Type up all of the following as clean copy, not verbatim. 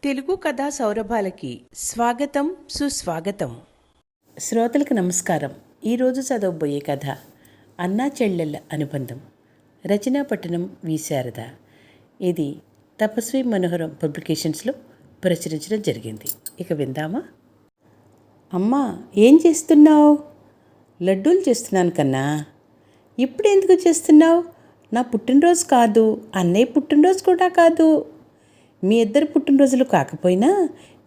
తెలుగు కథా సౌరభాలకి స్వాగతం, సుస్వాగతం. శ్రోతలకు నమస్కారం. ఈరోజు చదవబోయే కథ అన్నా చెల్లెళ్ళ అనుబంధం. రచనా పట్టణం వి శారద. ఇది తపస్వి మనోహరం పబ్లికేషన్స్లో ప్రచురించడం జరిగింది. ఇక విందామా? అమ్మా, ఏం చేస్తున్నావు? లడ్డూలు చేస్తున్నాను కన్నా. ఇప్పుడు ఎందుకు చేస్తున్నావు? నా పుట్టినరోజు కాదు, అన్నయ్య పుట్టినరోజు కూడా కాదు. మీ ఇద్దరు పుట్టినరోజులు కాకపోయినా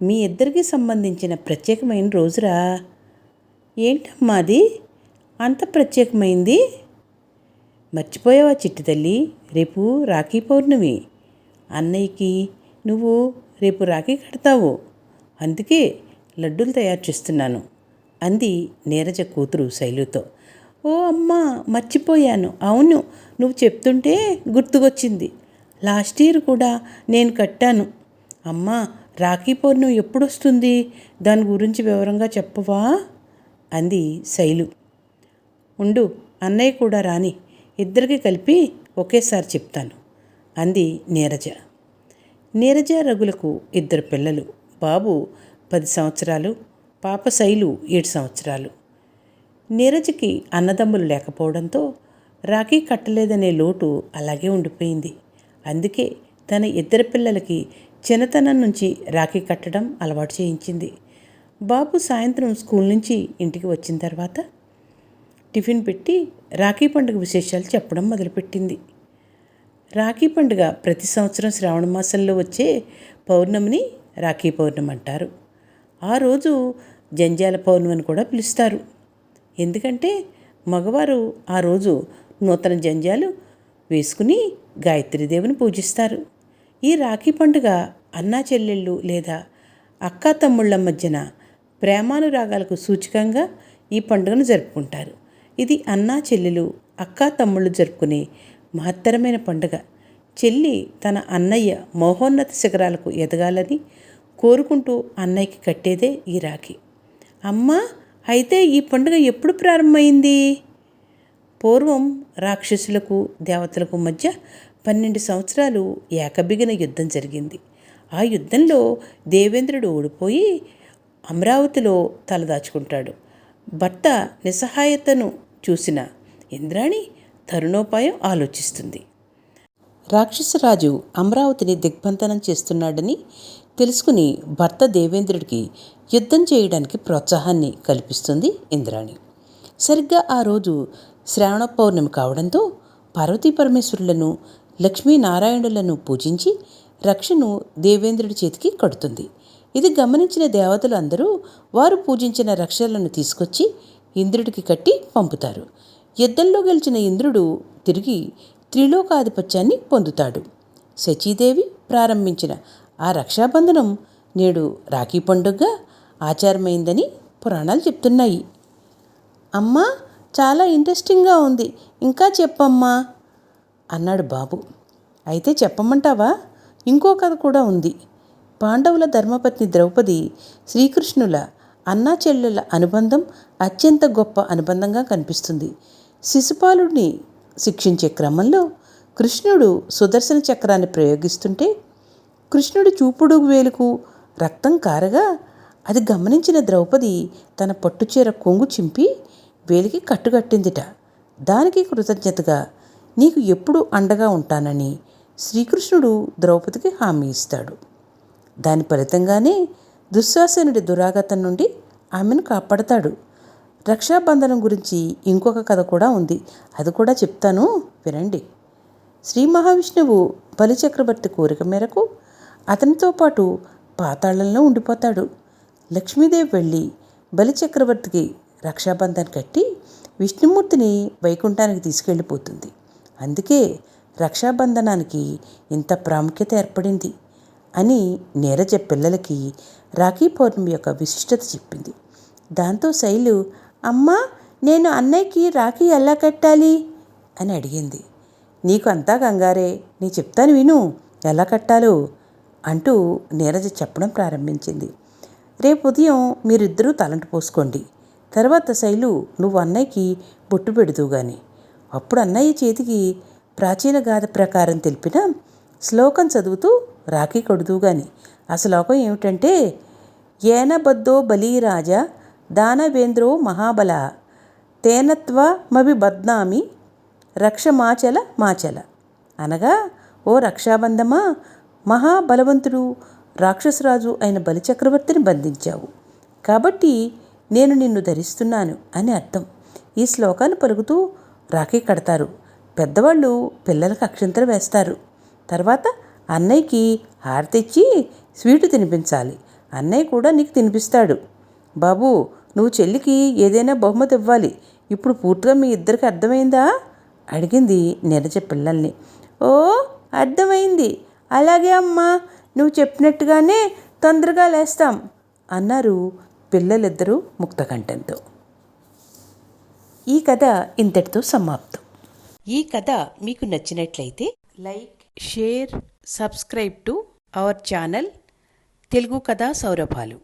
మీ ఇద్దరికి సంబంధించిన ప్రత్యేకమైన రోజురా. ఏంటమ్మా అది అంత ప్రత్యేకమైంది? మర్చిపోయావా చిట్టి తల్లి? రేపు రాఖీ పౌర్ణమి. అన్నయ్యకి నువ్వు రేపు రాఖీ కడతావు. అందుకే లడ్డూలు తయారు చేస్తున్నాను అంది నీరజ కూతురు శైలుతో. ఓ అమ్మా, మర్చిపోయాను. అవును, నువ్వు చెప్తుంటే గుర్తుకొచ్చింది. లాస్ట్ ఇయర్ కూడా నేను కట్టాను. అమ్మా, రాఖీ పౌర్ణమి ఎప్పుడు వస్తుంది? దాని గురించి వివరంగా చెప్పవా అంది శైలు. ఉండు, అన్నయ్య కూడా రాని, ఇద్దరికి కలిపి ఒకేసారి చెప్తాను అంది నీరజ. నీరజ రఘులకు ఇద్దరు పిల్లలు. బాబు 10 సంవత్సరాలు, పాప శైలు 7 సంవత్సరాలు. నీరజకి అన్నదమ్ములు లేకపోవడంతో రాఖీ కట్టలేదనే లోటు అలాగే ఉండిపోయింది. అందుకే తన ఇద్దరు పిల్లలకి చిన్నతనం నుంచి రాఖీ కట్టడం అలవాటు చేయించింది. బాబు సాయంత్రం స్కూల్ నుంచి ఇంటికి వచ్చిన తర్వాత టిఫిన్ పెట్టి రాఖీ పండుగ విశేషాలు చెప్పడం మొదలుపెట్టింది. రాఖీ పండుగ ప్రతి సంవత్సరం శ్రావణ మాసంలో వచ్చే పౌర్ణమిని రాఖీ పౌర్ణమి అంటారు. ఆ రోజు జంజాల పౌర్ణమి అని కూడా పిలుస్తారు. ఎందుకంటే మగవారు ఆ రోజు నూతన జంజాలు వేసుకుని గాయత్రీదేవిని పూజిస్తారు. ఈ రాఖీ పండుగ అన్నా చెల్లెళ్ళు లేదా అక్కా తమ్ముళ్ళ మధ్యన ప్రేమానురాగాలకు సూచకంగా ఈ పండుగను జరుపుకుంటారు. ఇది అన్నా చెల్లెలు, అక్కా తమ్ముళ్ళు జరుపుకునే మహత్తరమైన పండుగ. చెల్లి తన అన్నయ్య మహోన్నత శిఖరాలకు ఎదగాలని కోరుకుంటూ అన్నయ్యకి కట్టేదే ఈ రాఖీ. అమ్మా, అయితే ఈ పండుగ ఎప్పుడు ప్రారంభమైంది? పూర్వం రాక్షసులకు దేవతలకు మధ్య 12 సంవత్సరాలు ఏకబిగిన యుద్ధం జరిగింది. ఆ యుద్ధంలో దేవేంద్రుడు ఓడిపోయి అమరావతిలో తలదాచుకుంటాడు. భర్త నిస్సహాయతను చూసిన ఇంద్రాణి తరుణోపాయం ఆలోచిస్తుంది. రాక్షసరాజు అమరావతిని దిగ్బంధనం చేస్తున్నాడని తెలుసుకుని భర్త దేవేంద్రుడికి యుద్ధం చేయడానికి ప్రోత్సాహాన్ని కల్పిస్తుంది ఇంద్రాణి. సరిగ్గా ఆ రోజు శ్రావణ పౌర్ణమి కావడంతో పార్వతీ పరమేశ్వరులను, లక్ష్మీనారాయణులను పూజించి రక్షను దేవేంద్రుడి చేతికి కడుతుంది. ఇది గమనించిన దేవతలు అందరూ వారు పూజించిన రక్షలను తీసుకొచ్చి ఇంద్రుడికి కట్టి పంపుతారు. యుద్ధంలో గెలిచిన ఇంద్రుడు తిరిగి త్రిలోకాధిపత్యాన్ని పొందుతాడు. శచీదేవి ప్రారంభించిన ఆ రక్షాబంధనం నేడు రాఖీ పండుగగా ఆచారమైందని పురాణాలు చెప్తున్నాయి. అమ్మా, చాలా ఇంట్రెస్టింగ్గా ఉంది, ఇంకా చెప్పమ్మా అన్నాడు బాబు. అయితే చెప్పమంటావా? ఇంకో కథ కూడా ఉంది. పాండవుల ధర్మపత్ని ద్రౌపది శ్రీకృష్ణుల అన్నా చెల్లెల అనుబంధం అత్యంత గొప్ప అనుబంధంగా కనిపిస్తుంది. శిశుపాలుడిని శిక్షించే క్రమంలో కృష్ణుడు సుదర్శన చక్రాన్ని ప్రయోగిస్తుంటే కృష్ణుడి చూపుడు వేలుకు రక్తం కారగా అది గమనించిన ద్రౌపది తన పట్టుచీర కొంగు చింపి వేలికి కట్టుకట్టిందిట. దానికి కృతజ్ఞతగా నీకు ఎప్పుడు అండగా ఉంటానని శ్రీకృష్ణుడు ద్రౌపదికి హామీ ఇస్తాడు. దాని ఫలితంగానే దుశ్శాసనుడి దురాగతం నుండి ఆమెను కాపాడతాడు. రక్షాబంధనం గురించి ఇంకొక కథ కూడా ఉంది, అది కూడా చెప్తాను, వినండి. శ్రీ మహావిష్ణువు బలిచక్రవర్తి కోరిక మేరకు అతనితో పాటు పాతాళంలో ఉండిపోతాడు. లక్ష్మీదేవి వెళ్ళి బలిచక్రవర్తికి రక్షాబంధన్ కట్టి విష్ణుమూర్తిని వైకుంఠానికి తీసుకెళ్ళిపోతుంది. అందుకే రక్షాబంధనానికి ఇంత ప్రాముఖ్యత ఏర్పడింది అని నీరజ పిల్లలకి రాఖీ పౌర్ణమి యొక్క విశిష్టత చెప్పింది. దాంతో శైలు, అమ్మా, నేను అన్నయ్యకి రాఖీ ఎలా కట్టాలి అని అడిగింది. నీకు అంతా కంగారే, నీ చెప్తాను విను ఎలా కట్టాలో అంటూ నీరజ చెప్పడం ప్రారంభించింది. రేపు ఉదయం మీరిద్దరూ తలంటు పోసుకోండి. తర్వాత శైలు, నువ్వు అన్నయ్యకి బొట్టు పెడుతూ గాని. అప్పుడు అన్నయ్య చేతికి ప్రాచీన గాథ ప్రకారం తెలిపిన శ్లోకం చదువుతూ రాఖీ కడుతూ గాని ఆ శ్లోకం ఏమిటంటే, ఏనబద్ధో బలీరాజ దానవేంద్రో మహాబల తేనత్వమభి బద్నామి రక్షమాచల మాచల. అనగా, ఓ రక్షాబంధమా, మహాబలవంతుడు రాక్షసరాజు అయిన బలిచక్రవర్తిని బంధించావు, కాబట్టి నేను నిన్ను ధరిస్తున్నాను అని అర్థం. ఈ శ్లోకాన్ని పలుకుతూ రాఖీ కడతారు. పెద్దవాళ్ళు పిల్లలకు అక్షింతలు వేస్తారు. తర్వాత అన్నయ్యకి హారతిచ్చి స్వీటు తినిపించాలి. అన్నయ్య కూడా నీకు తినిపిస్తాడు. బాబు, నువ్వు చెల్లికి ఏదైనా బహుమతి ఇవ్వాలి. ఇప్పుడు పూర్తిగా మీ ఇద్దరికి అర్థమైందా? అడిగింది నీరజ పిల్లల్ని. ఓ, అర్థమైంది. అలాగే అమ్మా, నువ్వు చెప్పినట్టుగానే తొందరగా లేస్తాం అన్నారు పిల్లలిద్దరూ ముక్తకంఠంతో. ఈ కథ ఇంతటితో సమాప్తం. ఈ కథ మీకు నచ్చినట్లయితే like, share, subscribe to our channel Telugu కథా సౌరభాలు.